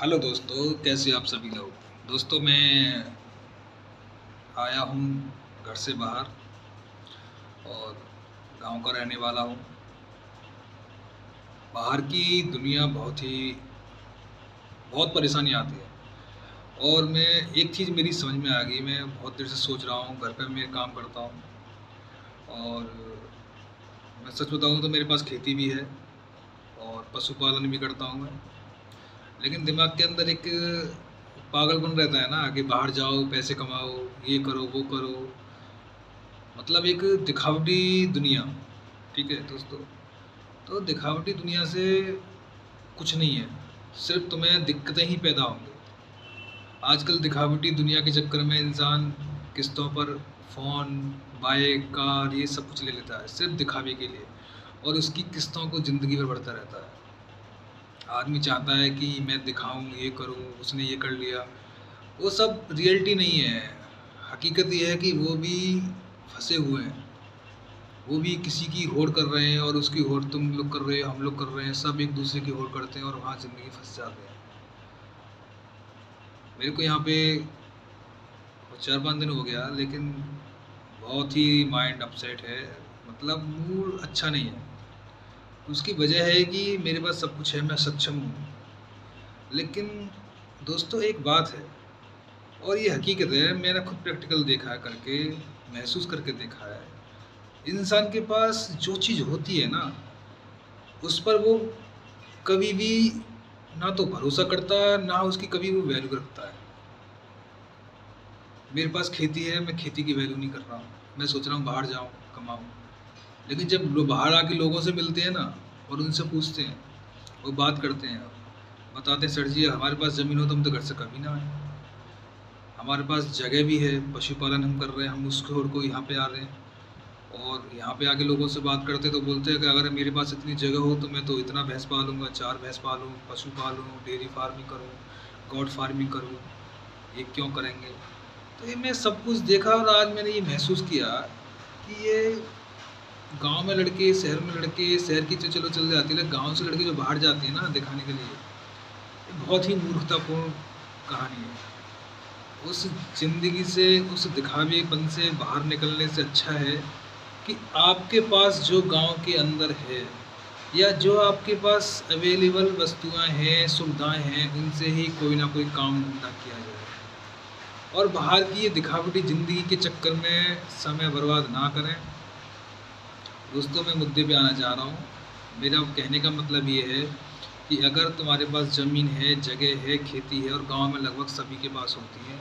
Hello दोस्तों, कैसे आप सभी लोग। दोस्तों, मैं आया हूँ घर से बाहर और गांव का रहने वाला हूँ। बाहर की दुनिया बहुत परेशानी आती है। और मैं एक चीज़ मेरी समझ में आ गई, मैं बहुत देर से सोच रहा हूँ। घर पे मैं काम करता हूँ और मैं सच बताऊँ तो मेरे पास खेती भी है और पशुपालन भी करता हूँ मैं। लेकिन दिमाग के अंदर एक पागलपन रहता है ना कि बाहर जाओ, पैसे कमाओ, ये करो, वो करो। मतलब एक दिखावटी दुनिया। ठीक है दोस्तों। तो दिखावटी दुनिया से कुछ नहीं है, सिर्फ तुम्हें दिक्कतें ही पैदा होंगी। आजकल दिखावटी दुनिया के चक्कर में इंसान किस्तों पर फ़ोन, बाइक, कार, ये सब कुछ ले लेता है सिर्फ दिखावे के लिए। और उसकी किस्तों को ज़िंदगी भर बढ़ता रहता है। आदमी चाहता है कि मैं दिखाऊं, ये करूं, उसने ये कर लिया। वो सब रियलिटी नहीं है। हकीकत ये है कि वो भी फंसे हुए हैं। वो भी किसी की होड़ कर रहे हैं और उसकी होड़ तुम लोग कर रहे हो, हम लोग कर रहे हैं, सब एक दूसरे की होड़ करते हैं और वहाँ ज़िंदगी फंस जाते हैं। मेरे को यहाँ पे 4-5 दिन हो गया, लेकिन बहुत ही माइंड अपसेट है। मतलब मूड अच्छा नहीं है। उसकी वजह है कि मेरे पास सब कुछ है, मैं सक्षम हूँ। लेकिन दोस्तों, एक बात है और ये हकीकत है, मैंने खुद प्रैक्टिकल देखा है करके, महसूस करके देखा है। इंसान के पास जो चीज़ होती है ना, उस पर वो कभी भी ना तो भरोसा करता है, ना उसकी कभी वो वैल्यू रखता है। मेरे पास खेती है, मैं खेती की वैल्यू नहीं कर रहा हूँ। मैं सोच रहा हूँ बाहर जाऊँ, कमाऊँ। लेकिन जब बाहर आके लोगों से मिलते हैं ना और उनसे पूछते हैं, वो बात करते हैं, बताते हैं, सर जी हमारे पास ज़मीन हो तो हम तो घर से कभी ना आए। हमारे पास जगह भी है, पशुपालन हम कर रहे हैं, हम उसको और को यहाँ पे आ रहे हैं। और यहाँ पे आके लोगों से बात करते तो बोलते हैं कि अगर मेरे पास इतनी जगह हो तो मैं तो इतना भैंस पालूंगा, 4 भैंस पालूँ, पशु पालूँ, डेयरी फार्मिंग करूँ, गॉड फार्मिंग करूँ। ये क्यों करेंगे? तो ये मैं सब कुछ देखा और आज मैंने ये महसूस किया कि ये गांव में लड़के, शहर में लड़के, शहर की तो चलो चल जाती है, लेकिन गांव से लड़के जो बाहर जाते हैं ना दिखाने के लिए, ये बहुत ही मूर्खतापूर्ण कहानी है। उस ज़िंदगी से, उस दिखावेपन से बाहर निकलने से अच्छा है कि आपके पास जो गांव के अंदर है या जो आपके पास अवेलेबल वस्तुएं हैं, सुविधाएं हैं, उनसे ही कोई ना कोई काम धंधा किया जाए। और बाहर की ये दिखावटी ज़िंदगी के चक्कर में समय बर्बाद ना करें। दोस्तों, मैं मुद्दे पे आना चाह रहा हूँ। मेरा कहने का मतलब ये है कि अगर तुम्हारे पास ज़मीन है, जगह है, खेती है और गांव में लगभग सभी के पास होती है,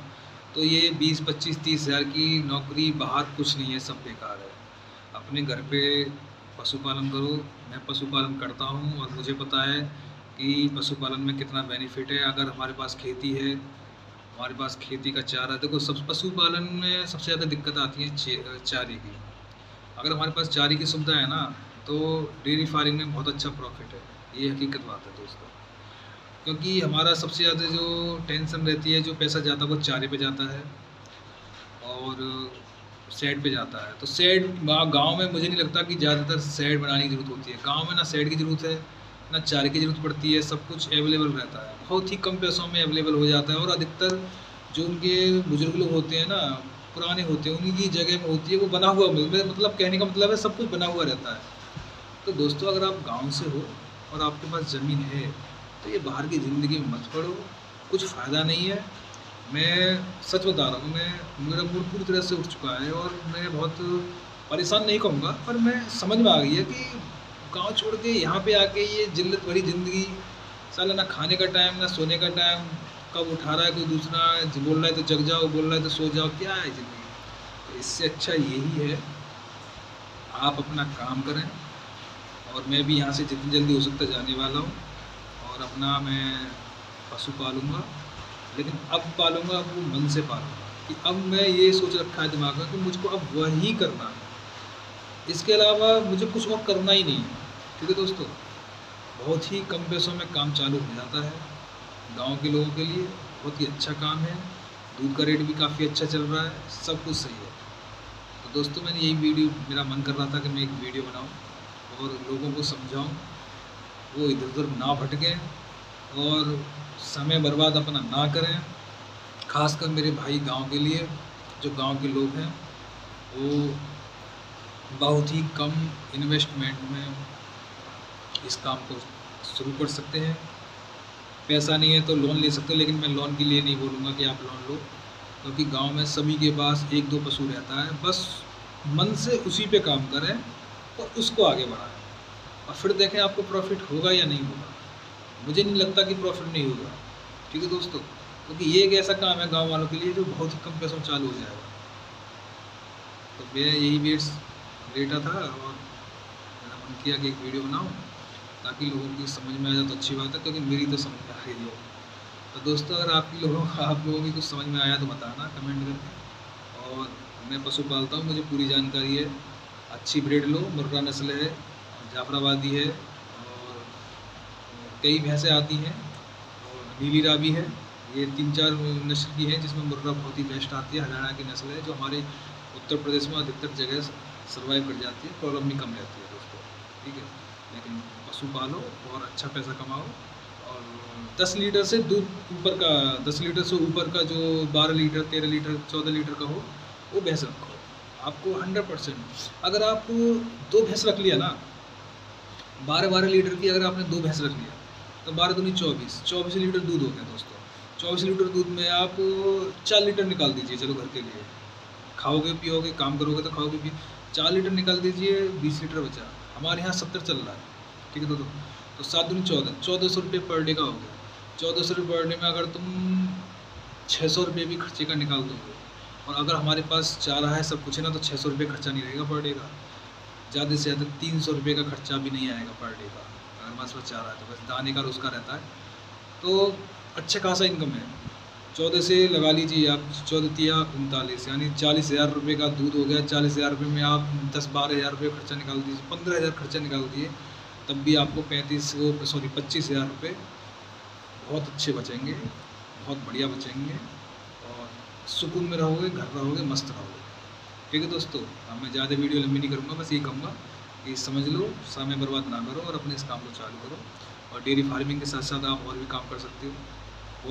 तो ये 20, 25, 30 हज़ार की नौकरी बाहर कुछ नहीं है, सब बेकार है। अपने घर पे पशुपालन करो। मैं पशुपालन करता हूँ और मुझे पता है कि पशुपालन में कितना बेनिफिट है। अगर हमारे पास खेती है, हमारे पास खेती का चारा, देखो सब पशुपालन में सबसे ज़्यादा दिक्कत आती है चारे की। अगर हमारे पास चारे की सुविधा है ना, तो डेयरी फार्मिंग में बहुत अच्छा प्रॉफिट है। ये हकीकत बात है दोस्तों। क्योंकि हमारा सबसे ज़्यादा जो टेंशन रहती है, जो पैसा जाता है वो चारे पे जाता है और शेड पे जाता है। तो शेड गाँव में मुझे नहीं लगता कि ज़्यादातर शेड बनाने की ज़रूरत होती है। गाँव में ना शेड की ज़रूरत है, ना चारे की ज़रूरत पड़ती है, सब कुछ अवेलेबल रहता है। बहुत ही कम पैसों में अवेलेबल हो जाता है और अधिकतर जो उनके बुज़ुर्ग लोग होते हैं ना, पुराने होते हैं, उन्हीं की जगह में होती है, वो बना हुआ मतलब कहने का मतलब है सब कुछ बना हुआ रहता है। तो दोस्तों, अगर आप गाँव से हो और आपके पास ज़मीन है, तो ये बाहर की ज़िंदगी में मत पड़ो, कुछ फ़ायदा नहीं है। मैं सच बता रहा हूँ, मेरा मूड पूरी तरह से उठ चुका है और मैं बहुत परेशान नहीं कहूँगा, पर मैं समझ में आ गई है कि गाँव छोड़ के यहाँ पे आके ये जिल्लत भरी ज़िंदगी, साला ना खाने का टाइम, ना सोने का टाइम, कब उठा रहा है कोई दूसरा, बोल रहा है तो जग जाओ, बोल रहा है तो सो जाओ, क्या है ज़िंदगी। तो इससे अच्छा यही है, आप अपना काम करें और मैं भी यहाँ से जितनी जल्दी हो सकता है जाने वाला हूँ और अपना मैं पशु पालूँगा। लेकिन अब पालूँगा, अब वो मन से पालूँगा कि अब मैं ये सोच रखा है दिमाग में कि मुझको अब वही करना है। इसके अलावा मुझे कुछ और करना ही नहीं है। ठीक है दोस्तों, बहुत ही कम पैसों में काम चालू हो जाता है। गाँव के लोगों के लिए बहुत ही अच्छा काम है। दूध का रेट भी काफ़ी अच्छा चल रहा है, सब कुछ सही है। तो दोस्तों, मैंने यही वीडियो, मेरा मन कर रहा था कि मैं एक वीडियो बनाऊँ और लोगों को समझाऊँ, वो इधर-उधर ना भटकें और समय बर्बाद अपना ना करें। खासकर मेरे भाई गांव के लिए, जो गांव के लोग हैं वो बहुत ही कम इन्वेस्टमेंट में इस काम को शुरू कर सकते हैं। पैसा नहीं है तो लोन ले सकते हो, लेकिन मैं लोन के लिए नहीं बोलूँगा कि आप लोन लो, क्योंकि गांव में सभी के पास 1-2 पशु रहता है। बस मन से उसी पे काम करें और उसको आगे बढ़ाएं और फिर देखें आपको प्रॉफिट होगा या नहीं होगा। मुझे नहीं लगता कि प्रॉफिट नहीं होगा, ठीक है दोस्तों, क्योंकि ये एक ऐसा काम है गांव वालों के लिए जो बहुत ही कम पैसों में चालू हो जाएगा। तो मैं यही लेटा था और मेरा मन किया कि एक वीडियो बनाऊँ ताकि लोगों की समझ में आ जाए तो अच्छी बात है, क्योंकि मेरी तो समझ में आ गई है। तो दोस्तों अगर आप लोगों की कुछ समझ में आया तो बताना कमेंट करके। और मैं पशु पालता हूँ, मुझे पूरी जानकारी है। अच्छी ब्रीड लो, मुर्रा नस्ल है, जाफराबादी है और कई भैंसें आती हैं और नीली रावी है। ये 3-4 नस्ल की है, जिसमें मुर्रा बहुत ही बेस्ट आती है। हरियाणा की नस्ल है जो हमारे उत्तर प्रदेश में अधिकतर जगह सर्वाइव कर जाती है, प्रॉब्लम भी कम रहती है दोस्तों, ठीक है। लेकिन पशु पालो और अच्छा पैसा कमाओ। और 10 लीटर से दूध ऊपर का 10 लीटर से ऊपर का जो 12 लीटर 13 लीटर 14 लीटर का हो वो भैंस रखो। आपको 100% अगर आप 2 भैंस रख लिया ना, 12-12 लीटर की अगर आपने 2 भैंस रख लिया तो 12 दूनी 24 लीटर दूध हो गया दोस्तों। 24 लीटर दूध में आप 4 लीटर निकाल दीजिए, चलो घर के लिए खाओगे पियोगे काम करोगे तो खाओगे पिए 4 लीटर निकाल दीजिए, 20 लीटर बचा। हमारे यहाँ 70 चल रहा है, ठीक है दोस्तों। तो 7 दूनी 1400 रुपये पर डे का हो गया। 1400 रुपये पर डे में अगर तुम 600 रुपये भी खर्चे का निकाल दोगे, और अगर हमारे पास चारा है सब कुछ है ना, तो 600 रुपये खर्चा नहीं रहेगा पर डे का। ज़्यादा से ज़्यादा 300 रुपये का खर्चा भी नहीं आएगा पर डे का, अगर हमारे पास चारा है तो। बस दाने का उसका रहता है, तो अच्छा खासा इनकम है। 14 से लगा लीजिए आप, 14-39 यानी 40,000 रुपये का दूध हो गया। 40,000 रुपये में आप 10-12,000 रुपये खर्चा निकाल दीजिए, 15,000 खर्चा निकाल दिए, तब भी आपको 25,000 रुपये बहुत अच्छे बचेंगे, बहुत बढ़िया बचेंगे और सुकून में रहोगे, घर रहोगे, मस्त रहोगे, ठीक है दोस्तों। अब मैं ज़्यादा वीडियो लंबी नहीं करूँगा, बस ये कहूँगा कि समझ लो, समय बर्बाद ना करो और अपने इस काम को चालू करो। और डेयरी फार्मिंग के साथ साथ आप और भी काम कर सकते हो।